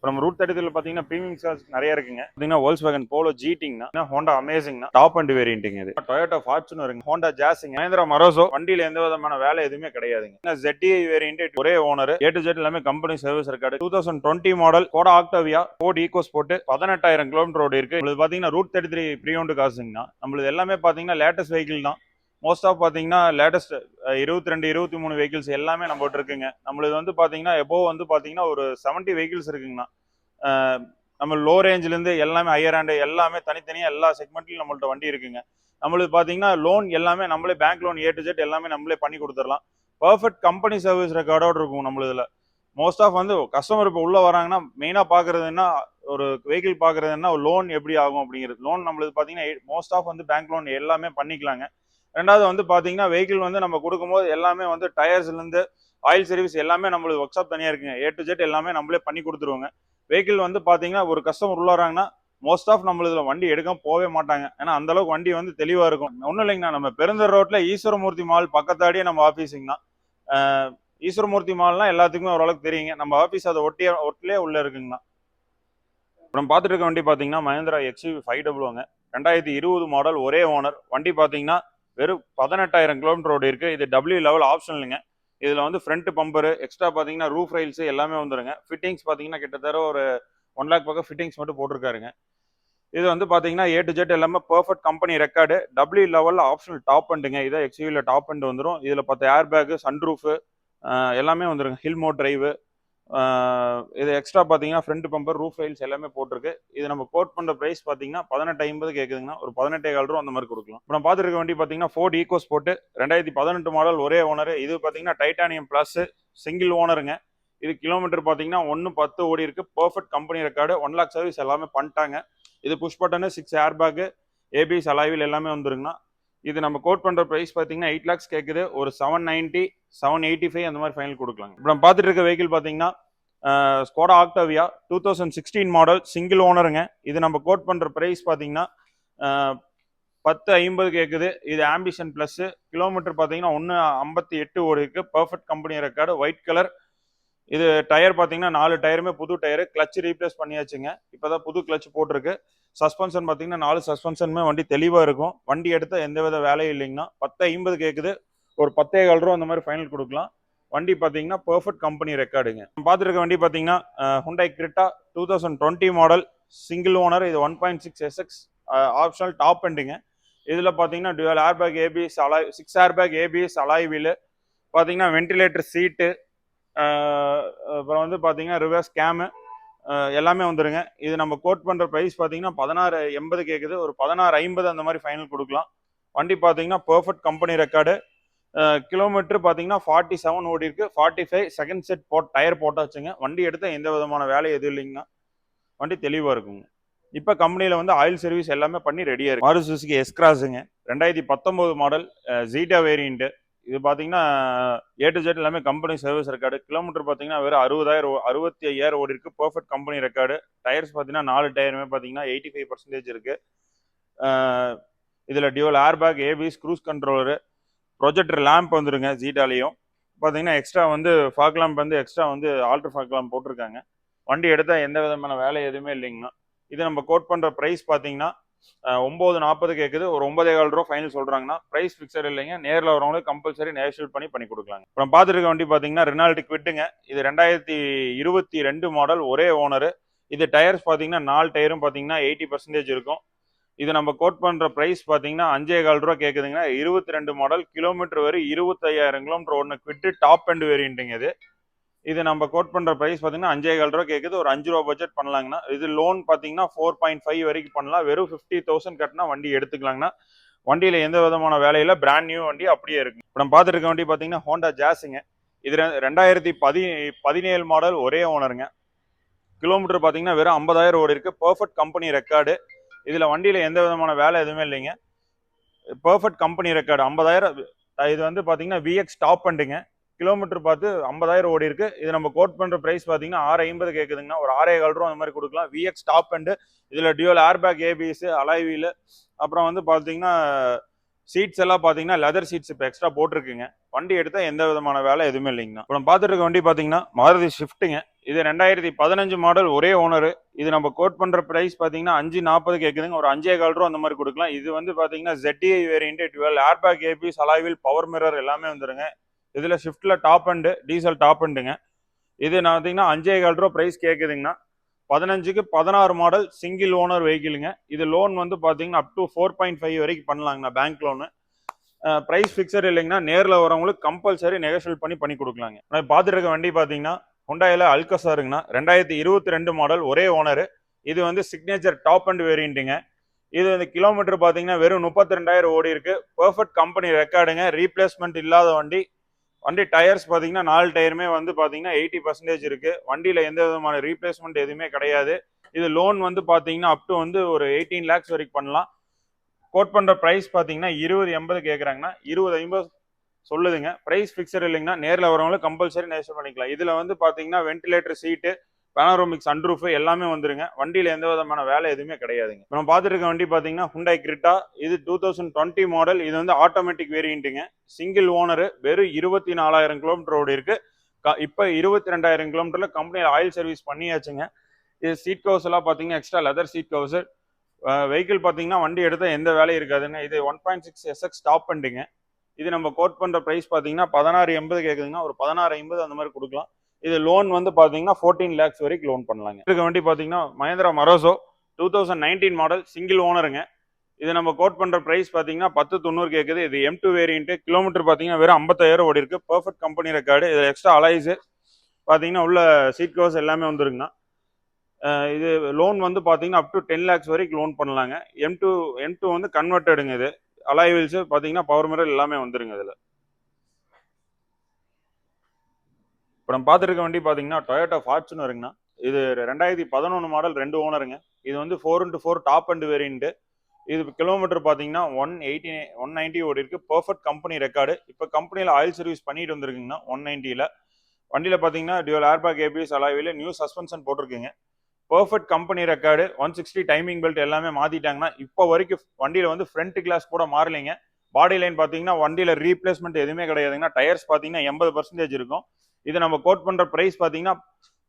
இப்போ நம்ம ரூட் 33 பார்த்தீங்கன்னா ப்ரீமியம் கார்ஸ் நிறைய இருக்குங்க. பார்த்தீங்கன்னா Volkswagen Polo GTங்கண்ணா, Honda Amazingண்ணா, டாப் அண்ட் வேரியண்ட்டுங்க. இது Toyota Fortunerங்க, Honda Jazzங்க, Mahindra Marazzo. வண்டியில எந்த விதமான வேலை எதுவுமே கிடையாதுங்க. ZDI வேரியண்ட், ஒரே ஓனர், A to Z எல்லாமே company service record. 2020 model Skoda Octavia, Ford EcoSport, 18,000 kilometre ஓடி இருக்கு. உங்களுக்கு பார்த்தீங்கன்னா ரூட் 33 ப்ரீ ஓன்டு காசுங்கண்ணா. நம்மளுது எல்லாமே பார்த்தீங்கன்னா லேட்டஸ்ட் வெஹிக்கிள் தான். மோஸ்ட் ஆஃப் பார்த்தீங்கன்னா லேட்டஸ்ட் 22 23 வெஹிக்கிள்ஸ் எல்லாமே நம்மகிட்ட இருக்குங்க. நம்மளுது வந்து பார்த்தீங்கன்னா எபோவ் வந்து பார்த்தீங்கன்னா ஒரு 70 வெஹிக்கிள்ஸ் இருக்குங்கண்ணா. நம்ம லோ ரேஞ்சிலேருந்து எல்லாமே ஹையர் ஹேண்டு எல்லாமே தனித்தனியாக எல்லா செக்மெண்ட்லையும் நம்மள்ட்ட வண்டி இருக்குங்க. நம்மளுக்கு பார்த்தீங்கன்னா லோன் எல்லாமே நம்மளே bank loan A to Z எல்லாமே நம்மளே பண்ணி கொடுத்துடலாம். பர்ஃபெக்ட் கம்பெனி சர்வீஸ் ரெக்கார்டோடு இருக்கும் நம்மளுதுல. மோஸ்ட் ஆஃப் வந்து கஸ்டமர் இப்போ உள்ளே வராங்கன்னா மெயினாக பார்க்குறதுன்னா ஒரு வெஹிக்கிள் பார்க்குறதுன்னா லோன் எப்படி ஆகும் அப்படிங்கிறது. லோன் நம்மளுக்கு பார்த்தீங்கன்னா மோஸ்ட் ஆஃப் வந்து பேங்க் லோன் எல்லாமே பண்ணிக்கலாங்க. ரெண்டாவது வந்து பார்த்தீங்கன்னா வெஹிக்கிள் வந்து நம்ம கொடுக்கும்போது எல்லாமே வந்து டயர்ஸ்லேருந்து ஆயில் சர்வீஸ் எல்லாமே நம்மளுக்கு ஒர்க் ஷாப் தனியாக இருக்குங்க. A to Z எல்லாமே நம்மளே பண்ணி கொடுத்துருவோங்க. வெஹிக்கிள் வந்து பார்த்தீங்கன்னா ஒரு கஸ்டமர் உள்ள வராங்கன்னா மோஸ்ட் ஆஃப் நம்மளதுல வண்டி எடுக்க போவே மாட்டாங்க. ஏன்னா அந்த அளவுக்கு வண்டி வந்து தெளிவாக இருக்கும். ஒன்றும் இல்லைங்கண்ணா, நம்ம பெருந்தர் ரோட்டில் ஈஸ்வரமூர்த்தி மால் பக்கத்தாடியே நம்ம ஆஃபீஸுங்கண்ணா. ஈஸ்வரமூர்த்தி மால்னா எல்லாத்துக்குமே ஓரளவுக்கு தெரியுங்க. நம்ம ஆஃபீஸ் அதை ஒட்டிலே உள்ள இருக்குங்கண்ணா. நம்ம பார்த்துட்டு இருக்க வண்டி பார்த்தீங்கன்னா Mahindra XUV 500ங்க, 2020 மாடல், ஒரே ஓனர். வண்டி பார்த்தீங்கன்னா வெறும் 18,000 கிலோமீட்டர் ஓடி இருக்கு. இது W லெவல் ஆப்ஷனலுங்க. இதில் வந்து ஃப்ரண்ட் பம்பரு, எக்ஸ்ட்ரா பார்த்தீங்கன்னா ரூஃப் ரைல்ஸ் எல்லாமே வந்துருங்க. ஃபிட்டிங்ஸ் பார்த்தீங்கன்னா கிட்டத்தட்ட ஒரு 1 லேக் பக்கம் ஃபிட்டிங்ஸ் மட்டும் போட்டிருக்காருங்க. இது வந்து பார்த்தீங்கன்னா A to Z எல்லாமே பர்ஃபெக்ட் கம்பெனி ரெக்கார்டு. W லெவலில் ஆப்ஷனல் டாப் அண்டுங்க. இதான் XUVல டாப் அண்ட் வந்துடும். இதில் 10 ஏர் பேக்கு, சன்ரூஃபு எல்லாமே வந்துருங்க. ஹில்மோ டிரைவு, இது எக்ஸ்ட்ரா பார்த்தீங்கன்னா ஃப்ரண்ட் பம்பர், ரூஃப் ரைல்ஸ் எல்லாமே போட்டிருக்கு. இது நம்ம கோட் பண்ணுற ப்ரைஸ் பார்த்தீங்கன்னா 18,50 கேட்குதுங்கன்னா ஒரு 18,400 ரூபா அந்த மாதிரி கொடுக்கலாம். இப்போ நம்ம பார்த்துருக்க வண்டி பார்த்தீங்கன்னா Ford EcoSport, 2018 மாடல், ஒரே ஓனர். இது பார்த்தீங்கன்னா டைட்டானியம் ப்ளஸ், சிங்கிள் ஓனருங்க. இது கிலோமீட்டர் பார்த்தீங்கன்னா 110 ஓடி இருக்கு. Perfect company record. 1 lakh service எல்லாமே பண்ணிட்டாங்க. இது push button, 6 air bag, ABS alloy wheel எல்லாமே வந்துருங்கண்ணா. இது நம்ம கோட் பண்ணுற ப்ரைஸ் பார்த்தீங்கன்னா 8 லேக்ஸ் கேட்குது. ஒரு 790 785 அந்த மாதிரி ஃபைனல் கொடுக்கலாம். இப்போ நம்ம பார்த்துட்டு இருக்க வெஹிக்கிள் பார்த்தீங்கன்னா Skoda Octavia 2016 மாடல், சிங்கிள் ஓனருங்க. இது நம்ம கோட் பண்ணுற ப்ரைஸ் பார்த்தீங்கன்னா 1050 கேட்குது. இது ஆம்பிஷன் ப்ளஸ். கிலோமீட்டர் பார்த்தீங்கன்னா 158 ஓடி இருக்கு. Perfect company record, white colour. இது டயர் பார்த்தீங்கன்னா 4 டயருமே புது டயரு. Clutch replace பண்ணியாச்சுங்க. இப்போதான் புது கிளச் போட்டிருக்கு. சஸ்பென்ஷன் பார்த்தீங்கன்னா 4 சஸ்பென்ஷனுமே வண்டி தெளிவாக இருக்கும். வண்டி எடுத்த எந்த வித வேலையும் இல்லைங்கண்ணா. 1050 கேட்குது. ஒரு 10,400 ரூபா அந்த மாதிரி ஃபைனல் கொடுக்கலாம். வண்டி பார்த்தீங்கன்னா பர்ஃபெக்ட் கம்பெனி ரெக்கார்டுங்க. பார்த்துருக்க வண்டி பார்த்தீங்கன்னா Hyundai Creta 2020 model, single owner. இது 1.6 SX ஆப்ஷனல் டாப் எண்டுங்க. இதில் பார்த்தீங்கன்னா டுவல் ஏர் பேக், ABS அலாய், 6 ஏர் பேக், ABS அலாய் வீலு, பார்த்தீங்கன்னா வென்டிலேட்டர் சீட்டு, அப்புறம் வந்து பார்த்தீங்கன்னா ரிவர்ஸ் கேமு எல்லாமே வந்துருங்க. இது நம்ம கோட் பண்ணுற ப்ரைஸ் பார்த்தீங்கன்னா 1680 கேட்குது. ஒரு 1650 அந்த மாதிரி ஃபைனல் கொடுக்கலாம். வண்டி பார்த்தீங்கன்னா பர்ஃபெக்ட் கம்பெனி ரெக்கார்டு. கிலோமீட்டர் பார்த்தீங்கன்னா 47 ஓடி இருக்கு. 45 செகண்ட் செட் டயர் போட்டாச்சுங்க. வண்டி எடுத்த எந்த விதமான வேலை எதுவும் இல்லைங்கன்னா வண்டி தெளிவாக இருக்குங்க. இப்போ கம்பெனியில் வந்து ஆயில் சர்வீஸ் எல்லாமே பண்ணி ரெடியாக இருக்கு. மாருதி சுசுகி S-Crossங்க, 2019 மாடல், ஜீட்டா வேரியண்ட்டு. இது பார்த்தீங்கன்னா A to Z எல்லாமே கம்பெனி சர்வீஸ் ரெக்கார்டு. கிலோமீட்டர் பார்த்தீங்கன்னா வெறும் 65,000 ஓடி இருக்கு. Perfect company record. டயர்ஸ் பார்த்தீங்கன்னா 4 டயருமே பார்த்தீங்கன்னா 85% இருக்கு. இதில் dual air bag, ABS, cruise controller, projector lamp வந்துருங்க. ஜீட்டாலையும் பார்த்தீங்கன்னா எக்ஸ்ட்ரா வந்து ஃபாக் லேம்ப் வந்து எக்ஸ்ட்ரா வந்து ஆல்ட்ரு ஃபாக் லேம்ப் போட்டிருக்காங்க. வண்டி எடுத்தால் எந்த விதமான வேலை எதுவுமே இல்லைங்கண்ணா. இது நம்ம கோட் பண்ணுற ப்ரைஸ் பார்த்தீங்கன்னா 940 கேட்குது. ஒரு 9,400 ரூபா ஃபைனல் சொல்கிறாங்கன்னா ப்ரைஸ் ஃபிக்ஸட் இல்லைங்க. நேரில் வரவங்களுக்கு கம்பல்சரி நேஷனல் பண்ணி கொடுக்கலாங்க. அப்புறம் பார்த்துருக்க வண்டி பார்த்தீங்கன்னா ரெனால்ட் குவிட்டுங்க. இது 2022 மாடல், ஒரே ஓனர். இது டயர்ஸ் பார்த்தீங்கன்னா 4 டயரும் பார்த்தீங்கன்னா 80% இருக்கும். இது நம்ம கோட் பண்ணுற ப்ரைஸ் பார்த்தீங்கன்னா 5,400 ரூபா கேட்குதுங்கன்னா. 22 மாடல், கிலோமீட்டர் வரும் 25,000 கிலோமீட்டர் ஒன்று குவிட்டு, டாப் அண்ட் வேரியண்ட்டுங்க. இது நம்ம கோட் பண்ணுற ப்ரைஸ் பார்த்தீங்கன்னா 5,400 ரூபா கேட்குது. ஒரு 5 ரூபா பட்ஜெட் பண்ணலாங்கண்ணா. இது லோன் பார்த்தீங்கன்னா 4.5 வரைக்கும் பண்ணலாம். வெறும் 50,000 கட்டினா வண்டி எடுத்துக்கலாங்கண்ணா. வண்டியில் எந்த விதமான வேலையில் பிராண்ட் நியூ வண்டி அப்படியே இருக்கு. இப்போ நம்ம பார்த்துருக்க வண்டி பார்த்தீங்கன்னா Honda Jazzங்க. இது 2017 மாடல், ஒரே ஓனருங்க. கிலோமீட்டர் பார்த்தீங்கன்னா வெறும் 50,000 ஓடி இருக்கு. Perfect company record. இதில் வண்டியில் எந்த விதமான வேலை எதுவுமே இல்லைங்க. Perfect company record. 50,000. இது வந்து பார்த்தீங்கன்னா VX டாப் அண்டுங்க. கிலோமீட்டர் பார்த்து 50,000 ஓடி இருக்கு. இது நம்ம கோட் பண்ணுற ப்ரைஸ் பார்த்தீங்கன்னா 650 கேட்குதுங்கன்னா. ஒரு 6,400 ரூபா அந்த மாதிரி கொடுக்கலாம். VX top end. இதில் dual air bag, ABS alloy wheel, அப்புறம் வந்து பார்த்தீங்கன்னா சீட்ஸ் எல்லாம் பாத்தீங்கன்னா லெதர் சீட்ஸ் இப்போ எக்ஸ்ட்ரா போட்டிருக்குங்க. வண்டி எடுத்தா எந்த விதமான வேலை எதுவுமே இல்லைங்கண்ணா. இப்போ நம்ம பார்த்துட்டு இருக்க வண்டி பாத்தீங்கன்னா மாருதி ஷிஃப்ட்டுங்க. இது 2015 மாடல், ஒரே ஓனர். இது நம்ம கோட் பண்ற பிரைஸ் பாத்தீங்கன்னா 540 கேக்குதுங்க. ஒரு 5.25 ரூபா அந்த மாதிரி கொடுக்கலாம். இது வந்து பாத்தீங்கன்னா ZDI variant, 12 airbag, ABS, alloy wheel, power mirror எல்லாமே வந்துருங்க. இதுல ஷிஃப்ட்ல டாப் அண்ட் டீசல் டாப் அண்டுங்க. இது நான் பாத்தீங்கன்னா 5.25 ரூபா பிரைஸ் கேக்குதுங்கண்ணா. 15க்கு 16 மாடல், சிங்கிள் ஓனர் வெஹிக்கிளுங்க. இது லோன் வந்து பாத்தீங்கன்னா அப் டு 4.5 வரைக்கும் பண்ணலாங்கண்ணா, பேங்க் லோனு. பிரைஸ் ஃபிக்ஸட் இல்லைங்கன்னா நேரில் வரவங்களுக்கு கம்பல்சரி நெகோஷியேட் பண்ணி கொடுக்கலாங்க. நான் பார்த்துட்டு இருக்க வண்டி பார்த்தீங்கன்னா ஹுண்டாயில அல்கசாருங்கண்ணா. 2022 மாடல், ஒரே ஓனர். இது வந்து சிக்னேச்சர் டாப் அண்ட் வேரியண்ட்டுங்க. இது வந்து கிலோமீட்டர் பார்த்தீங்கன்னா வெறும் 32,000 ஓடி இருக்கு. Perfect company ரெக்கார்டுங்க. ரீப்ளேஸ்மெண்ட் இல்லாத வண்டி. வண்டி டயர்ஸ் பார்த்தீங்கன்னா 4 டயருமே வந்து பார்த்தீங்கன்னா 80% இருக்கு. வண்டியில் எந்த விதமான ரீப்ளேஸ்மெண்ட் எதுவுமே கிடையாது. இது லோன் வந்து பார்த்தீங்கன்னா அப் டு வந்து ஒரு 18 lakhs வரைக்கும் பண்ணலாம். கோட் பண்ற பிரைஸ் பாத்தீங்கன்னா 20.80 கேக்குறாங்கன்னா 20.50 சொல்லுதுங்க. பிரைஸ் ஃபிக்ஸட் இல்லைங்கன்னா நேரில் வரவங்களுக்கு கம்பல்சரி நெகோஷியேட் பண்ணிக்கலாம். இதுல வந்து பாத்தீங்கன்னா வென்டிலேட்டர் சீட்டு, பேனரோமிக் சன்ரூஃப் எல்லாமே வந்துருங்க. வண்டியில எந்த விதமான வேலை எதுவுமே கிடையாதுங்க. நம்ம பார்த்துட்டு இருக்க வண்டி பாத்தீங்கன்னா ஹுண்டாய் கிரிட்டா. இது 2020 மாடல். இது வந்து ஆட்டோமேட்டிக் வேரியண்ட்டுங்க. Single owner. வெறும் 24,000 கிலோமீட்டர் ஓடி இருக்கு. இப்ப 22,000 கிலோமீட்டர்ல கம்பெனியில் ஆயில் சர்வீஸ் பண்ணியாச்சுங்க. இது சீட் கவர்ஸ் எல்லாம் பாத்தீங்கன்னா extra leather seat covers. Vehicle பார்த்தீங்கன்னா வண்டி எடுத்தால் எந்த வேலையும் இருக்காதுங்க. இது 1.6 SX டாப் பண்ணுங்க. இது நம்ம கோட் பண்ணுற ப்ரைஸ் பார்த்தீங்கன்னா 16.80 கேட்குதுங்கன்னா ஒரு 16.50 அந்த மாதிரி கொடுக்கலாம். இது லோன் வந்து பார்த்தீங்கன்னா 14 lakhs வரைக்கும் லோன் பண்ணலாங்க. இருக்க வண்டி பார்த்தீங்கன்னா மஹேந்திரா மரோசோ 2019 மாடல், சிங்கிள் ஓனருங்க. இது நம்ம கோட் பண்ணுற ப்ரைஸ் பார்த்தீங்கன்னா 10.90 கேட்குது. இது M2 வேரியன்ட். கிலோமீட்டர் பார்த்தீங்கன்னா வெறும் 50,000 ஓடி இருக்கு. Perfect company record. இது எக்ஸ்ட்ரா அலைஸ் பார்த்தீங்கன்னா உள்ள சீட் கவர்ஸ் எல்லாமே வந்துருங்கண்ணா. இது லோன் வந்து பார்த்தீங்கன்னா அப் டு 10 lakhs வரைக்கும் லோன் பண்ணலாங்க. M2 வந்து கன்வெர்ட்டடுங்க. இது அலாய் வீல்ஸ் பார்த்தீங்கன்னா பவர் மிரர் எல்லாமே வந்துருங்க. இதில் இப்போ நம்ம பார்த்துருக்க வண்டி பார்த்தீங்கன்னா டொயோட்டா ஃபார்ச்சுனருங்கண்ணா. இது 2011 மாடல், 2 ஓனருங்க. இது வந்து 4x4 டாப் அண்ட் வேரியன்ட். இது கிலோமீட்டர் பார்த்தீங்கன்னா 190 ஓடி இருக்கு. Perfect company record. இப்போ கம்பெனியில் ஆயில் சர்வீஸ் பண்ணிட்டு வந்துருக்குங்கண்ணா 190ல. வண்டியில் பார்த்தீங்கன்னா dual airbag, ABS, alloy wheel, new suspension போட்டிருக்குங்க. Perfect company record. 160 timing belt எல்லாமே மாத்திட்டாங்கன்னா இப்போ வரைக்கும் வண்டியில வந்து ஃப்ரண்ட் கிளாஸ் கூட மாறலைங்க. பாடி லைன் பாத்தீங்கன்னா வண்டியில ரீப்ளேஸ்மெண்ட் எதுவுமே கிடையாதுங்கன்னா. டயர்ஸ் பாத்தீங்கன்னா 80% இருக்கும். இது நம்ம கோட் பண்ற பிரைஸ் பாத்தீங்கன்னா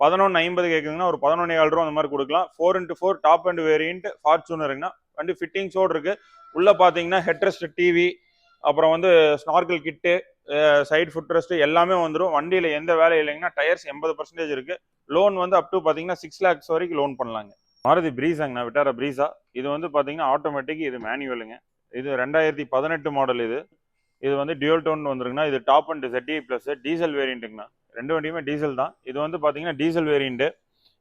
11.50 கேக்குதுங்கன்னா ஒரு 11.7 ரூபா அந்த மாதிரி கொடுக்கலாம். 4x4 top and variant ஃபார்ச்சுனருங்கன்னா. வண்டி ஃபிட்டிங்ஸோடு இருக்கு. உள்ள பாத்தீங்கன்னா ஹெட்ரெஸ்ட், டிவி, அப்புறம் வந்து ஸ்னார்கல் கிட்டு, சைடு ஃபுட் ரெஸ்ட் எல்லாமே வந்துடும். வண்டியில எந்த வேலையும் இல்லைங்கன்னா. டயர்ஸ் 80% இருக்கு. லோன் வந்து அப் டு பாத்தீங்கன்னா 6 lakhs வரைக்கும் லோன் பண்ணலாங்க. மாருதி பிரீஸாங்கண்ணா, விட்டாரா பிரீஸா. இது வந்து பாத்தீங்கன்னா ஆட்டோமேட்டிக், இது மேனுவலுங்க. இது 2018 மாடல். இது வந்து டியூல் டோன் வந்துருக்குன்னா. இது top and ZDI plus diesel வேரியண்ட்டுங்கண்ணா. ரெண்டு வண்டியுமே டீசல் தான். இது வந்து பாத்தீங்கன்னா டீசல் வேரியண்ட்.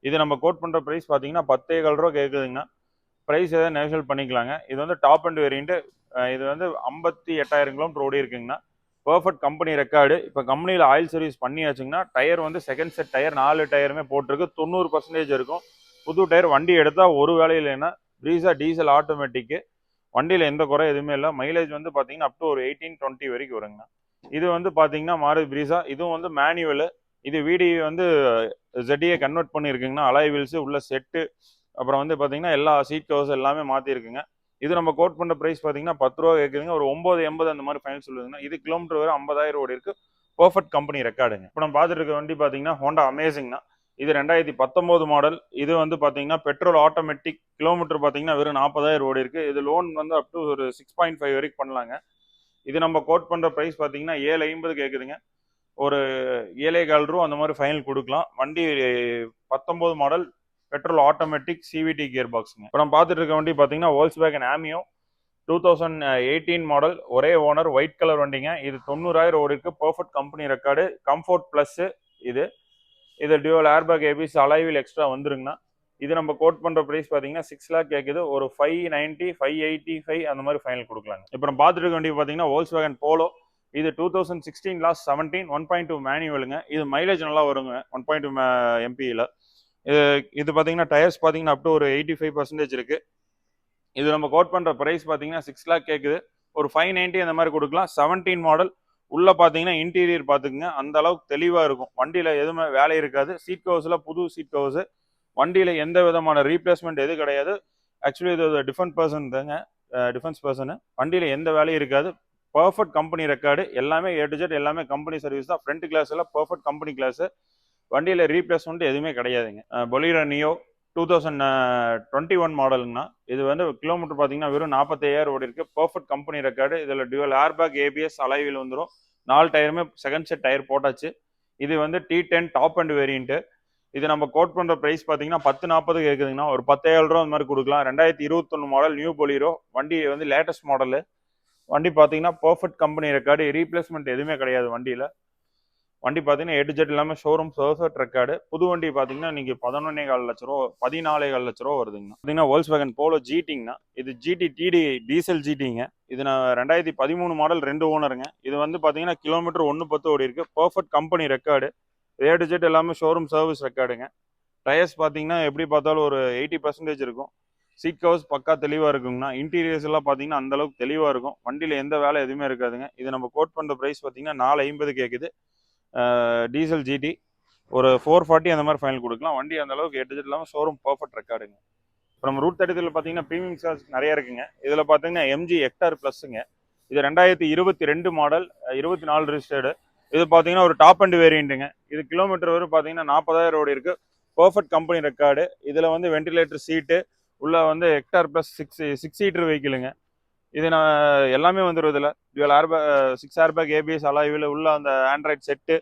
இது நம்ம கோட் பண்ற பிரைஸ் பாத்தீங்கன்னா 10.25 ரூபா கேக்குதுங்கண்ணா. பிரைஸ் ஏதாவது நெகோஷியேட் பண்ணிக்கலாங்க. இது வந்து டாப் அண்ட் வேரியண்ட். இது வந்து 58,000 கிலோமீட்டர் ஓடி இருக்குங்கண்ணா. Perfect company record. இப்போ கம்பெனியில் ஆயில் சர்வீஸ் பண்ணியாச்சுங்கன்னா. டயர் வந்து செகண்ட் செட் டயர் 4 டயருமே போட்டிருக்கு. 90% இருக்கும். புது டயர். வண்டி எடுத்தால் ஒரு வேலை இல்லைன்னா. பிரீஸா டீசல் ஆட்டோமேட்டிக்கு. வண்டியில் எந்த குறை எதுவுமே இல்லை. மைலேஜ் வந்து பார்த்தீங்கன்னா அப் டு ஒரு 18-20 வரைக்கும் வருங்கண்ணா. இது வந்து பார்த்தீங்கன்னா மாருதி பிரீஸா. இதுவும் வந்து மேனுவல். இது VDI வந்து ZDI கன்வெர்ட் பண்ணியிருக்குங்கண்ணா. அலாய் வீல்ஸ் உள்ள செட்டு, அப்புறம் வந்து பார்த்தீங்கன்னா எல்லா சீட் கவர்ஸ் எல்லாமே மாற்றிருக்குங்க. இது நம்ம கோட் பண்ண பிரைஸ் பார்த்தீங்கன்னா 10 ரூபா கேட்குதுங்க. ஒரு 9.80 அந்த மாதிரி ஃபைனல் சொல்லுதுங்கன்னா. இது கிலோமீட்டர் வேறு 50,000 ஓடி இருக்கு. பெர்ஃபெக்ட் கம்பெனி ரெக்கார்டுங்க. இப்போ நம்ம பார்த்துட்டு இருக்க வண்டி பார்த்தீங்கன்னா ஹோண்டா அமேசிங்னா. இது 2019 மாடல். இது வந்து பார்த்தீங்கன்னா பெட்ரோல் ஆட்டோமேட்டிக். கிலோமீட்டர் பார்த்தீங்கன்னா வெறும் 40,000 ஓடி இருக்கு. இது லோன் வந்து அப் டு ஒரு 6.5 வரைக்கும் பண்ணலாங்க. இது நம்ம கோட் பண்ற பிரைஸ் பார்த்தீங்கன்னா 7.50 கேட்குதுங்க. ஒரு 7.25 ரூபா அந்த மாதிரி ஃபைனல் கொடுக்கலாம். வண்டி 19 model, petrol automatic, CVT gear பாக்ஸுங்க. இப்போ நம்ம பார்த்துட்டு இருக்க வண்டி பார்த்தீங்கன்னா வோல்க்ஸ்வேகன் ஆமியோ 2018 மாடல், ஒரே ஓனர், ஒயிட் கலர் வண்டிங்க. இது 90,000 ஓடி இருக்கு. Perfect company record. Comfort plus. இது dual airbag, ABS, alloy wheel extra வந்துருங்கண்ணா. இது நம்ம கோட் பண்ற பிரைஸ் பார்த்தீங்கன்னா 6 lakh கேட்குது. ஒரு 590, 585 அந்த மாதிரி ஃபைனல் கொடுக்கலாங்க. இப்போ நம்ம பார்த்துட்டு இருக்க வண்டி பார்த்தீங்கன்னா வோல்க்ஸ்வேகன் போலோ. இது 2016 லாஸ்ட் 17, 1.2 மேனுவலுங்க. இது மைலேஜ் நல்லா வருங்க 1.2 MPல. இது பார்த்தீங்கன்னா டயர்ஸ் பார்த்தீங்கன்னா அப் டு ஒரு 85% இருக்கு. இது நம்ம கோட் பண்ற பிரைஸ் பார்த்தீங்கன்னா 6 lakh கேட்குது. ஒரு 590 அந்த மாதிரி கொடுக்கலாம். 17 மாடல். உள்ள பார்த்தீங்கன்னா இன்டீரியர் பார்த்துக்குங்க. அந்த அளவுக்கு தெளிவாக இருக்கும். வண்டியில் எதுவுமே வேலை இருக்காது. சீட் கவர்ஸில் புது சீட் கவர்ஸ். வண்டியில் எந்த விதமான ரீப்ளேஸ்மெண்ட் எது கிடையாது. ஆக்சுவலி இது டிஃபரெண்ட் பர்சன் தாங்க. Defence person. வண்டியில் எந்த வேலையும் இருக்காது. பர்ஃபெக்ட் கம்பெனி ரெக்கார்டு, எல்லாமே ஏ டு ஜெட் எல்லாமே கம்பெனி சர்வீஸ் தான். ஃப்ரண்ட் கிளாஸ் எல்லாம் பர்ஃபெக்ட் கம்பெனி கிளாஸு. வண்டியில் ரீப்ளேஸ்மெண்ட் எதுவுமே கிடையாதுங்க. Bolero neo 2021 மாடலுங்கண்ணா. இது வந்து கிலோமீட்டர் பார்த்தீங்கன்னா வெறும் 45,000 ஓடி இருக்கு. Perfect company record. இதில் டியூவல் ஏர்பேக், ஏபிஎஸ், அலாய்வில் வந்துடும். 4 டயருமே செகண்ட் செட் டயர் போட்டாச்சு. இது வந்து T10 டாப் அண்ட் வேரியன்ட்டு. இது நம்ம கோட் பண்ணுற ப்ரைஸ் பார்த்தீங்கன்னா 10,40 கேட்குதுங்கன்னா ஒரு 10,000 ரூபா அந்த மாதிரி கொடுக்கலாம். 2021 மாடல் நியூ பொலீரோ. வண்டி வந்து லேட்டஸ்ட் மாடலு. வண்டி பார்த்தீங்கன்னா பர்ஃபெக்ட் கம்பெனி ரெக்கார்டு. ரீப்ளேஸ்மெண்ட் எதுவுமே கிடையாது வண்டியில். வண்டி பார்த்தீங்கன்னா ஏ டு ஜெட் எல்லாமே ஷோரூம் பர்ஃபெக்ட் ரெக்கார்டு. புது வண்டி பார்த்தீங்கன்னா நீங்கள் 11,4 லட்ச ரூபா 14,4 லட்ச ரூபா வருதுங்கண்ணா. பார்த்தீங்கன்னா Volkswagen Polo GTங்கண்ணா. இது GT TD டீசல் GTங்க. இது நான் 2013 மாடல் 2 ஓனருங்க. இது வந்து பார்த்தீங்கன்னா கிலோமீட்டர் 110 ஓடி இருக்கு. Perfect company record. A to Z எல்லாமே ஷோரூம் சர்வீஸ் ரெக்கார்டுங்க. டயர்ஸ் பார்த்தீங்கன்னா எப்படி பார்த்தாலும் ஒரு 80% இருக்கும். சீட் கவர்ஸ் பக்கா தெளிவாக இருக்குங்கண்ணா. இன்டீரியர்ஸ் எல்லாம் பார்த்தீங்கன்னா அந்தளவுக்கு தெளிவாக இருக்கும். வண்டியில் எந்த வேலை எதுவுமே இருக்காதுங்க. இது நம்ம கோட் பண்ணுற ப்ரைஸ் பார்த்தீங்கன்னா 450 கேட்குது. டீசல் GT ஒரு 440 அந்த மாதிரி ஃபைனல் கொடுக்கலாம். வண்டி அந்த அளவுக்கு ஏ டு ஜெட் இல்லாமல் ஷோரூம் பர்ஃபெக்ட் ரெக்கார்டுங்க. இப்போ நம்ம ரூட் 33 பார்த்தீங்கன்னா ப்ரீமியம் சார்ஜ் நிறைய இருக்குங்க. இதில் பார்த்தீங்கன்னா MG ஹெக்டார் ப்ளஸ்ஸுங்க. இது 2022 மாடல் 24 ரிஜிஸ்டர்டு. இது பார்த்தீங்கன்னா ஒரு டாப் அண்ட் வேரியண்ட்டுங்க. இது கிலோமீட்டர் வரும் பார்த்தீங்கன்னா 40,000 ஓடி இருக்கு. Perfect company record. இதில் வந்து வென்டிலேட்டர் சீட்டு உள்ள வந்து ஹெக்டார் ப்ளஸ் 6 சீட்டர் வெஹிக்கிளுங்க. இது நான் எல்லாமே வந்துடும். இதில் டுவல் ஏர்பேக், 6 ஏர்பேக், ஏபிஎஸ், அலாய்வில் உள்ள அந்த ஆண்ட்ராய்ட் செட்டு,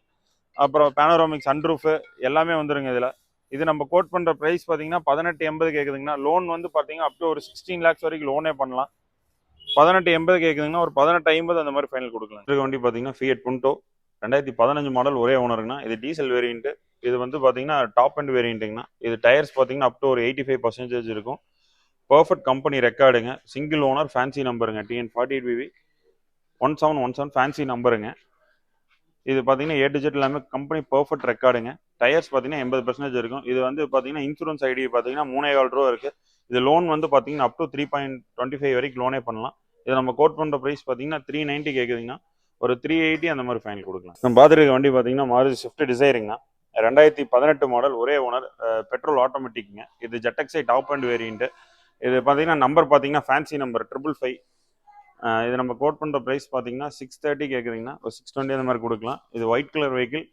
அப்புறம் பேனோராமிக் சன்ரூஃபு எல்லாமே வந்துருங்க இதில். இது நம்ம கோட் பண்ணுற ப்ரைஸ் பார்த்தீங்கன்னா 1880 கேட்குதுங்கன்னா. லோன் வந்து பார்த்தீங்கன்னா அப் டு ஒரு 16 lakhs வரைக்கும் லோனே பண்ணலாம். 1880 கேட்குதுங்கன்னா ஒரு 1850 அந்த மாதிரி ஃபைனல் கொடுக்கலாம். இருக்க வண்டி பார்த்தீங்கன்னா Fiat Punto 2015 மாடல் ஒரே ஓனருங்கண்ணா. இது டீசல் வேரியண்ட்டு. இது வந்து பார்த்தீங்கன்னா டாப் அண்ட் வேரியண்ட்டுங்கண்ணா. இது டயர்ஸ் பார்த்தீங்கன்னா அப் டு ஒரு 85% இருக்கும். பர்ஃபெக்ட் கம்பெனி ரெக்கார்டுங்க. சிங்கிள் ஓனர், ஃபேன்சி நம்பருங்க. TN 48BV 1717 ஃபேன்சி நம்பருங்க. இது பார்த்தீங்கன்னா ஏ டு ஜெட் எல்லாமே கம்பெனி பர்ஃபெக்ட் ரெக்கார்டுங்க. டயர்ஸ் பார்த்தீங்கன்னா 80% இருக்கும். இது வந்து பார்த்தீங்கன்னா இன்சூரன்ஸ் ஐடி பார்த்தீங்கன்னா 3,400 ரூபா இருக்குது. இது லோன் வந்து பார்த்தீங்கன்னா அப் டு 3.25 வரைக்கும் லோனே பண்ணலாம். இது நம்ம கோட் பண்ணுற ப்ரைஸ் பார்த்தீங்கன்னா 390 கேட்குதுங்கன்னா ஒரு 380 அந்த மாதிரி ஃபைனல் கொடுக்கலாம். நம்ம பார்த்துருக்க வண்டி பார்த்தீங்கன்னா மாருதி ஸ்விஃப்ட் டிசைருங்கண்ணா. 2018 மாடல் ஒரே ஓனர், பெட்ரோல் ஆட்டோமேட்டிக்குங்க. இது ZXi டாப் அண்ட் வேரியண்ட்டு. இது பார்த்தீங்கன்னா நம்பர் பார்த்தீங்கன்னா ஃபேன்சி நம்பர் 555. இது நம்ம கோட் பண்ணுற ப்ரைஸ் பார்த்தீங்கன்னா 630 கேட்குறீங்கன்னா ஒரு 620 அந்த மாதிரி கொடுக்கலாம். இது white colour vehicle.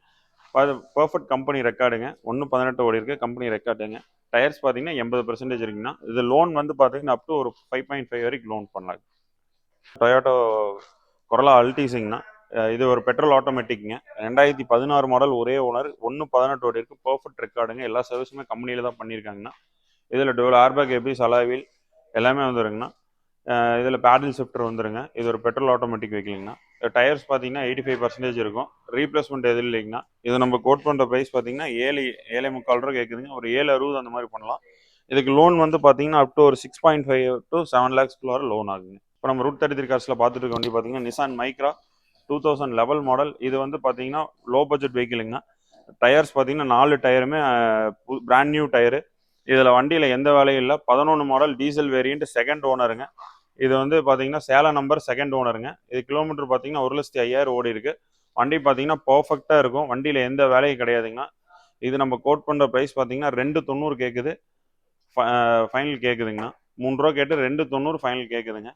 Perfect company ரெக்கார்டுங்க. 118 ஓடி இருக்கு கம்பெனி ரெக்கார்டுங்க. டயர்ஸ் பார்த்தீங்கன்னா 80% இருக்குங்கன்னா. இது லோன் வந்து பார்த்தீங்கன்னா அப் டு ஒரு 5.5 வரைக்கும் லோன் பண்ணலாம். டொயோட்டோ கொரோலா அல்டிஸுங்கண்ணா. இது ஒரு பெட்ரோல் ஆட்டோமேட்டிக்குங்க. 2016 மாடல் ஒரே ஓனர், 118 ஓடி இருக்கு. பர்ஃபெக்ட் ரெக்கார்டுங்க. எல்லா சர்வீஸுமே கம்பெனியில் தான் பண்ணியிருக்காங்கண்ணா. இதில் டுவல் ஏர்பேக், ஏபிஎஸ், அலாய்வில் எல்லாமே வந்துருங்கண்ணா. இதில் பேடல் ஷிஃப்டர் வந்துருங்க. இது ஒரு பெட்ரோல் ஆட்டோமேட்டிக் வெஹிக்கிள்ங்கண்ணா. டயர்ஸ் பார்த்தீங்கன்னா 85% இருக்கும். ரீப்ளேஸ்மெண்ட் எதுவும் இல்லைங்கண்ணா. இது நம்ம கோட் பண்ணுற ப்ரைஸ் பார்த்தீங்கன்னா 7.75 ரூபா கேட்குதுங்க. ஒரு 760 அந்த மாதிரி பண்ணலாம். இதுக்கு லோன் வந்து பார்த்தீங்கன்னா அப் டு ஒரு 6.5 to 7 lakhs வரை லோன் ஆகுங்க. இப்போ நம்ம ரூட் 33 கார்ஸில் பார்த்துட்டு இருக்க வண்டி பார்த்தீங்கன்னா நிசான் மைக்ரா 2011 மாடல். இது வந்து பார்த்தீங்கன்னா லோ பட்ஜெட் வெஹிக்கிளுங்க. டயர்ஸ் பார்த்தீங்கன்னா 4 டயருமே பிராண்ட் நியூ டயரு. இதில் வண்டியில் எந்த வேலையும் இல்லை. 11 மாடல் டீசல் வேரியண்ட், செகண்ட் ஓனருங்க. இது வந்து பார்த்தீங்கன்னா சேலம் நம்பர், செகண்ட் ஓனருங்க. இது கிலோமீட்டர் பார்த்தீங்கன்னா 1,05,000 ஓடி இருக்கு. வண்டி பார்த்தீங்கன்னா பர்ஃபெக்டாக இருக்கும். வண்டியில் எந்த வேலையும் கிடையாதுங்கண்ணா. இது நம்ம கோட் பண்ணுற ப்ரைஸ் பார்த்தீங்கன்னா 290 கேட்குது. ஃபைனல் கேட்குதுங்கண்ணா. 3 ரூபா கேட்டு 290 ஃபைனல் கேட்குதுங்க.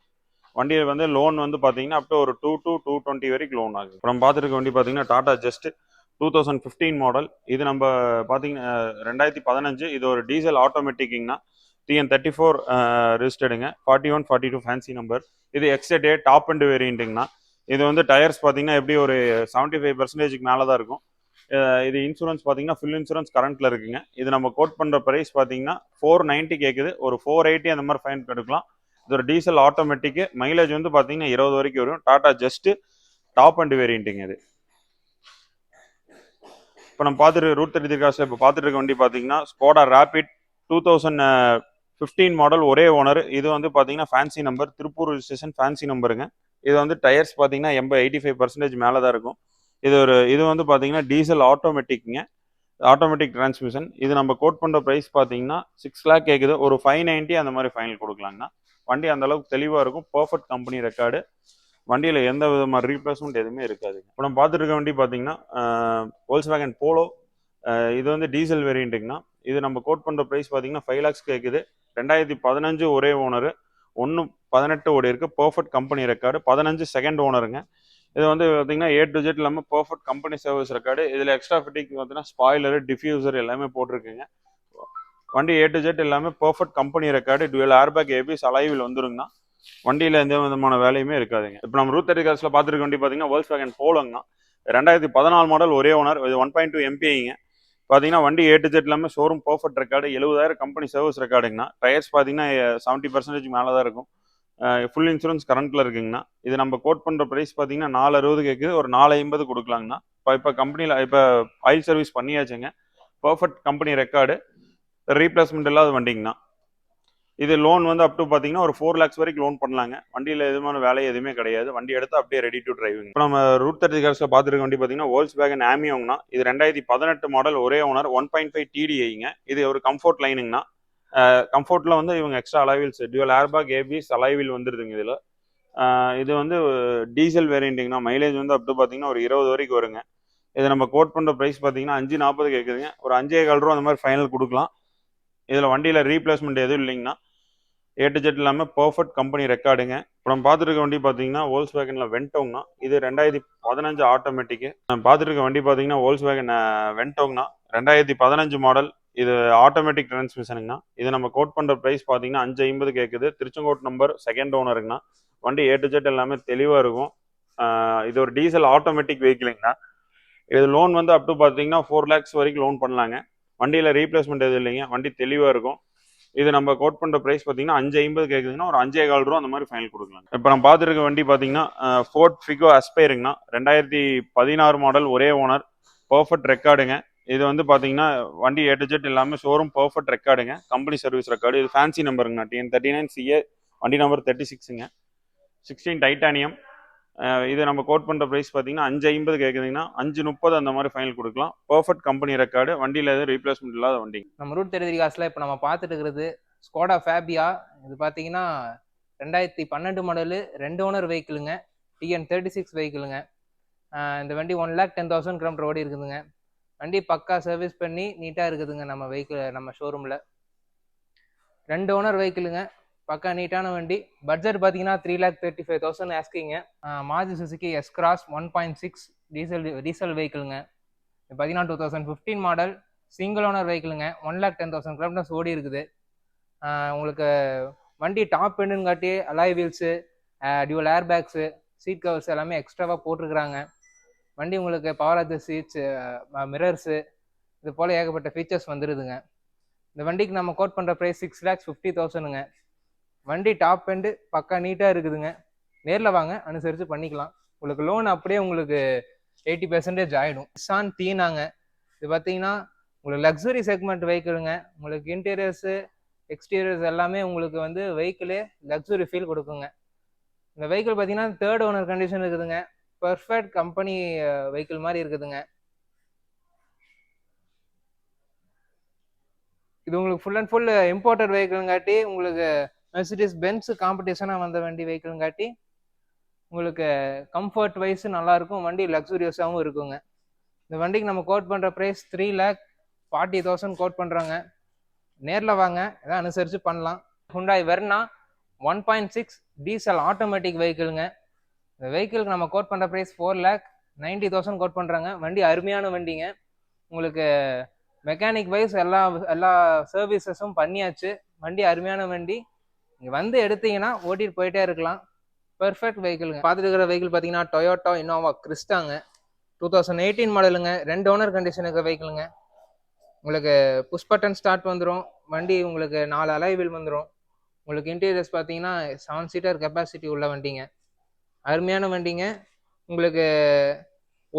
வண்டியில் வந்து லோன் வந்து பார்த்தீங்கன்னா அப் டு ஒரு 2 to 220 வரைக்கும் லோன் ஆகுது. அப்புறம் பார்த்துருக்க வண்டி பார்த்தீங்கன்னா டாடா ஜஸ்ட் 2015 மாடல். இது நம்ம பார்த்தீங்கன்னா 2015. இது ஒரு டீசல் ஆட்டோமேட்டிக்குங்கண்ணா. TN 34 ரிஜிஸ்டர்டுங்க. 4142 fancy number. இது XZA டாப் அண்ட் வேரியண்ட்டுங்கண்ணா. இது வந்து டயர்ஸ் பார்த்தீங்கன்னா எப்படி ஒரு 75% மேலே தான் இருக்கும். இது இன்சூரன்ஸ் பார்த்தீங்கன்னா ஃபுல் இன்சூரன்ஸ் கரண்ட்டில் இருக்குங்க. இது நம்ம கோட் பண்ணுற ப்ரைஸ் பார்த்தீங்கன்னா 490 கேட்குது. ஒரு 480 அந்த மாதிரி ஃபைன் எடுக்கலாம். இது ஒரு டீசல் ஆட்டோமேட்டிக்கு. மைலேஜ் வந்து பார்த்தீங்கன்னா 20 வரைக்கும் வரும். டாடா ஜஸ்ட் டாப் அண்ட் வேரியண்ட்டுங்க இது. இப்போ நம்ம பார்த்துட்டு ரூட் 33 காசில் இப்போ பார்த்துட்டு இருக்க வண்டி பார்த்தீங்கன்னா ஸ்கோடா ரேபிட் 2015 மாடல் ஒரே ஓனர். இது வந்து பார்த்தீங்கன்னா fancy number, Tiruppur registration, fancy நம்பருங்க. இது வந்து டயர்ஸ் பார்த்தீங்கன்னா 85% மேலே தான் இருக்கும். இது வந்து பார்த்தீங்கன்னா டீசல் ஆட்டோமேட்டிக்குங்க. Automatic transmission. இது நம்ம கோட் பண்ணுற ப்ரைஸ் பார்த்தீங்கன்னா 6 lakh கேட்குது. ஒரு 590 அந்த மாதிரி ஃபைனல் கொடுக்கலாங்கண்ணா. வண்டி அந்த அளவுக்கு தெளிவாக இருக்கும். Perfect company record. வண்டியில் எந்த விதமான ரீப்ளேஸ்மெண்ட் எதுவுமே இருக்காது. இப்போ நம்ம பார்த்துட்டு இருக்க வண்டி பார்த்தீங்கன்னா Volkswagen Polo. இது வந்து டீசல் வேரியண்ட்டுங்கண்ணா. இது நம்ம கோட் பண்ணுற ப்ரைஸ் பார்த்தீங்கன்னா 5 lakhs கேட்குது. 2015 ஒரே ஓனர், 1/18 ஓடி இருக்கு. Perfect company record. 15 செகண்ட் ஓனருங்க. இது வந்து பார்த்தீங்கன்னா A to Z இல்லாமல் பர்ஃபெக்ட் கம்பெனி சர்வீஸ் ரெக்கார்டு. இதில் எக்ஸ்ட்ரா ஃபிட்டிங் பார்த்தீங்கன்னா ஸ்பாய்லரு, டிஃப்யூசர் எல்லாமே போட்டிருக்குங்க. வண்டி A to Z எல்லாமே perfect company record. Dual airbag ABS alloy wheel வந்துருங்கண்ணா. வண்டியில் எந்த விதமான வேலையுமே இருக்காதுங்க. இப்போ நம்ம ரூட் 30 கார்ஸில் பார்த்துருக்க வண்டி பார்த்தீங்கன்னா Volkswagen போலோங்கண்ணா. 2014 மாடல், ஒரே ஓனர். இது 1.2 MPIங்க. பார்த்தீங்கன்னா வண்டி A to Z எல்லாமே showroom perfect record. 70,000 company service ரெக்கார்டுங்கண்ணா. டயர்ஸ் பார்த்தீங்கன்னா 70% மேலே தான் இருக்கும். ஃபுல் இன்சூரன்ஸ் கரண்ட்டில் இருக்குங்கண்ணா. இது நம்ம கோட் பண்ணுற ப்ரைஸ் பார்த்தீங்கன்னா 460 கேட்குது. ஒரு 450 கொடுக்கலாங்கண்ணா. இப்போ கம்பெனியில் இப்போ ஆயில் சர்வீஸ் பண்ணியாச்சுங்க. Perfect company record. ரீப்ளேஸ்மெண்ட் இல்லாத வண்டிங்கண்ணா. இது லோன் வந்து அப் டு பார்த்தீங்கன்னா ஒரு 4 lakhs வரைக்கும் லோன் பண்ணலாங்க. வண்டியில் எதுமான வேலை எதுவுமே கிடையாது. வண்டி எடுத்து அப்படியே ரெடி டு டிரைவிங். இப்போ நம்ம ரூட் 30 கார்ஸில் பார்த்துருக்க வண்டி பார்த்தீங்கன்னா Volkswagen Amionங்கண்ணா. இது 2018 மாடல், ஒரே ஓனர். 1.5 TDIங்க. இது ஒரு கம்ஃபர்ட் லைனுங்கண்ணா. கம்ஃபர்ட்டில் வந்து இவங்க extra alloy wheels, dual airbag ABS alloy wheel வந்துருதுங்க. இதில் இது வந்து டீசல் வேரியண்ட்டுங்கண்ணா. மைலேஜ் வந்து அப் டு பார்த்தீங்கன்னா ஒரு 20 வரைக்கும் வருங்க. இதை நம்ம கோட் பண்ணுற ப்ரைஸ் பார்த்தீங்கன்னா 540 கேட்குதுங்க. ஒரு 5.25 ரூபா அந்த மாதிரி ஃபைனல் கொடுக்கலாம். இதில் வண்டியில் ரீப்ளேஸ்மெண்ட் எதுவும் இல்லைங்கண்ணா. A to Z இல்லாமல் பர்ஃபெக்ட் கம்பெனி ரெக்கார்டுங்க. இப்போ நம்ம பார்த்துருக்க வண்டி பார்த்தீங்கன்னா Volkswagenல வென்டோங்கண்ணா. இது 2015 ஆட்டோமேட்டிக்கு. நம்ம பார்த்துருக்க வண்டி பார்த்தீங்கன்னா Volkswagen வென்டோங்கண்ணா. 2015 மாடல். இது ஆட்டோமேட்டிக் டிரான்ஸ்மிஷனுங்கண்ணா. இது நம்ம கோட் பண்ணுற ப்ரைஸ் பார்த்தீங்கன்னா 550 கேட்குது. திருச்செங்கோட் நம்பர், செகண்ட் ஓனருங்கண்ணா. வண்டி A to Z எல்லாமே தெளிவாக இருக்கும். இது ஒரு டீசல் ஆட்டோமேட்டிக் வெஹிக்கிளுங்கண்ணா. இது லோன் வந்து அப் டு பார்த்தீங்கன்னா 4 lakhs வரைக்கும் லோன் பண்ணலாங்க. வண்டியில் ரீப்ளேஸ்மெண்ட் எதுவும் இல்லைங்க. வண்டி தெளிவாக இருக்கும். இது நம்ம கோட் பண்ணுற ப்ரைஸ் பார்த்தீங்கன்னா 550 கேட்குதுங்கன்னா ஒரு 5.25 ரூபா அந்த மாதிரி ஃபைனல் கொடுக்கலாம். இப்போ நம்ம பார்த்துருக்க வண்டி பார்த்தீங்கன்னா ஃபோர்ட் ஃபிகோ அஸ்பைருங்கண்ணா. 2016 மாடல், ஒரே ஓனர். பர்ஃபெக்ட் ரெக்கார்டுங்க. இது வந்து பார்த்தீங்கன்னா வண்டி A to Z எல்லாமே ஷோரூம் பர்ஃபெக்ட் ரெக்கார்டுங்க. Company service record. இது ஃபேன்சி நம்பருங்கண்ணா. TN39CA வண்டி நம்பர் 36ங்க. 16 டைட்டானியம். இது நம்ம கோட் பண்ணுற ப்ரைஸ் பார்த்தீங்கன்னா 550 கேட்குதுங்கன்னா 530 அந்த மாதிரி ஃபைனல் கொடுக்கலாம். Perfect company record. வண்டியில் எதுவும் ரீப்ளேஸ்மெண்ட் இல்லாத வண்டி. நம்ம ரூட் 30 காசில் இப்போ நம்ம பார்த்துட்டு இருக்கிறது ஸ்கோடா ஃபேபியா. இது பார்த்தீங்கன்னா 2012 மாடலு, 2 ஓனர் வெஹிக்கிளுங்க. TN36 வெஹிக்கிளுங்க. இந்த வண்டி 1,10,000 கிலோமீட்டர் ஓடி இருக்குதுங்க. வண்டி பக்கா சர்வீஸ் பண்ணி நீட்டாக இருக்குதுங்க. நம்ம வெஹிக்கிள் நம்ம ஷோரூமில் 2 ஓனர் வெஹிக்கிளுங்க. பக்கா நீட்டான வண்டி. பட்ஜெட் பார்த்தீங்கன்னா 3,35,000 ஆஸ்கிங்க. மாருதி சுசுகி S-Cross 1.6 டீசல் வெஹிக்கிளுங்க. இது பார்த்தீங்கன்னா 2015 மாடல், சிங்கிள் ஓனர் வெஹிக்கிளுங்க. 1,10,000 கிலோமீட்டர்ஸ் ஓடி இருக்குது. உங்களுக்கு வண்டி டாப் எண்டுன்னு காட்டி alloy wheels, dual air bags, seat covers எல்லாமே எக்ஸ்ட்ராவாக போட்டிருக்கிறாங்க. வண்டி உங்களுக்கு power of the seats, mirrors, இது போல் ஏகப்பட்ட ஃபீச்சர்ஸ் வந்துடுதுங்க. இந்த வண்டிக்கு நம்ம கோட் பண்ணுற ப்ரைஸ் 6,50,000ங்க. வண்டி டாப் எண்டு பக்கா நீட்டாக இருக்குதுங்க. நேரில் வாங்க, அனுசரித்து பண்ணிக்கலாம். உங்களுக்கு லோன் அப்படியே உங்களுக்கு 80% ஆகிடும். நிசான் தீனாங்க. இது பார்த்தீங்கன்னா உங்களுக்கு லக்ஸுரி செக்மெண்ட் வெஹிக்கிளுங்க. உங்களுக்கு இன்டீரியர்ஸு, எக்ஸ்டீரியர்ஸ் எல்லாமே உங்களுக்கு வந்து வெஹிக்கிளே லக்ஸுரி ஃபீல் கொடுக்குங்க. இந்த வெஹிக்கிள் பார்த்தீங்கன்னா 3rd ஓனர் கண்டிஷன் இருக்குதுங்க. பர்ஃபெக்ட் கம்பெனி வெஹிக்கிள் மாதிரி இருக்குதுங்க. இது உங்களுக்கு ஃபுல் அண்ட் ஃபுல் இம்போர்ட்டட் வெஹிக்கிள்ங்காட்டி உங்களுக்கு மெர்சிடிஸ் பென்ஸ் காம்படிஷனாக வந்த வண்டி வெஹிக்கிள்ங்காட்டி உங்களுக்கு கம்ஃபர்ட் வைஸ் நல்லாயிருக்கும். வண்டி லக்ஸுரியஸாகவும் இருக்குங்க. இந்த வண்டிக்கு நம்ம கோட் பண்ணுற ப்ரைஸ் 3,40,000 கோட் பண்ணுறாங்க. நேரில் வாங்க, எதாவது அனுசரித்து பண்ணலாம். ஹுண்டாய் வெர்னா 1.6 டீசல் ஆட்டோமேட்டிக் வெஹிக்கிளுங்க. இந்த வெஹிக்கிளுக்கு நம்ம கோட் பண்ணுற ப்ரைஸ் 4,90,000 கோட் பண்ணுறாங்க. வண்டி அருமையான வண்டிங்க. உங்களுக்கு மெக்கானிக் வைஸ் எல்லா சர்வீசஸும் பண்ணியாச்சு. வண்டி அருமையான வண்டி. நீங்கள் வந்து எடுத்தீங்கன்னா ஓட்டிட்டு போயிட்டே இருக்கலாம். பெர்ஃபெக்ட் வெஹிக்கிளுங்க. பார்த்துட்டு இருக்கிற வெஹிக்கிள் பார்த்தீங்கன்னா டொயோட்டா இன்னோவா கிறிஸ்டாங்க. 2018 மாடலுங்க. 2 ஓனர் கண்டிஷன் இருக்கிற வெஹிக்கிளுங்க. உங்களுக்கு புஷ் பட்டன் ஸ்டார்ட் வந்துடும். வண்டி உங்களுக்கு 4 அலாய் வீல் வந்துடும். உங்களுக்கு இன்டீரியர்ஸ் பார்த்தீங்கன்னா 7 சீட்டர் கெப்பாசிட்டி உள்ள வண்டிங்க. அருமையான வண்டிங்க. உங்களுக்கு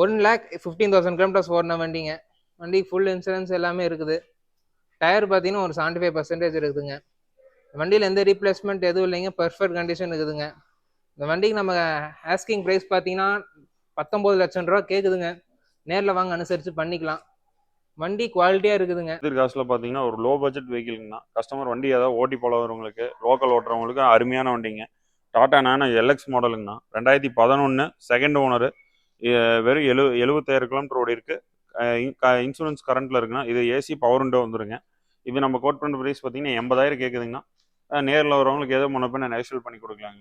1,15,000 கிலோமீட்டர்ஸ் ஓடின வண்டிங்க. வண்டி ஃபுல் இன்சூரன்ஸ் எல்லாமே இருக்குது. டயர் பார்த்தீங்கன்னா ஒரு 75% இருக்குதுங்க. வண்டியில் எந்த ரீப்ளேஸ்மெண்ட் எதுவும் இல்லைங்க. பர்ஃபெக்ட் கண்டிஷன் இருக்குதுங்க. இந்த வண்டிக்கு நம்ம ஆஸ்கிங் ப்ரைஸ் பார்த்தீங்கன்னா 19 லட்சம் ரூபா கேட்குதுங்க. நேரில் வாங்க, அனுசரித்து பண்ணிக்கலாம். வண்டி குவாலிட்டியாக இருக்குதுங்க. காசில் பார்த்தீங்கன்னா ஒரு லோ பட்ஜெட் வெஹிக்கிள்ங்கண்ணா. கஸ்டமர் வண்டி ஏதாவது ஓட்டி போகிறவங்களுக்கு, லோக்கல் ஓட்டுறவங்களுக்கு அருமையான வண்டிங்க. டாடா நானோ எல்எக்ஸ் மாடலுங்கண்ணா. 2011 second owner. வெறும் 77,000 கிலோமீட்டர் ஓடி இருக்கு. இன்சூரன்ஸ் கரண்ட்டில் இருக்குண்ணா. இது ஏசி பவர் விண்டோ வந்துருங்க. இது நம்ம கோட் பண்ணுற ப்ரைஸ் பார்த்தீங்கன்னா 80,000 கேட்குதுங்கண்ணா. நேரில் வரவங்களுக்கு ஏதோ முன்ன பின்ன நெகோஷியல் பண்ணி கொடுக்கலாங்க.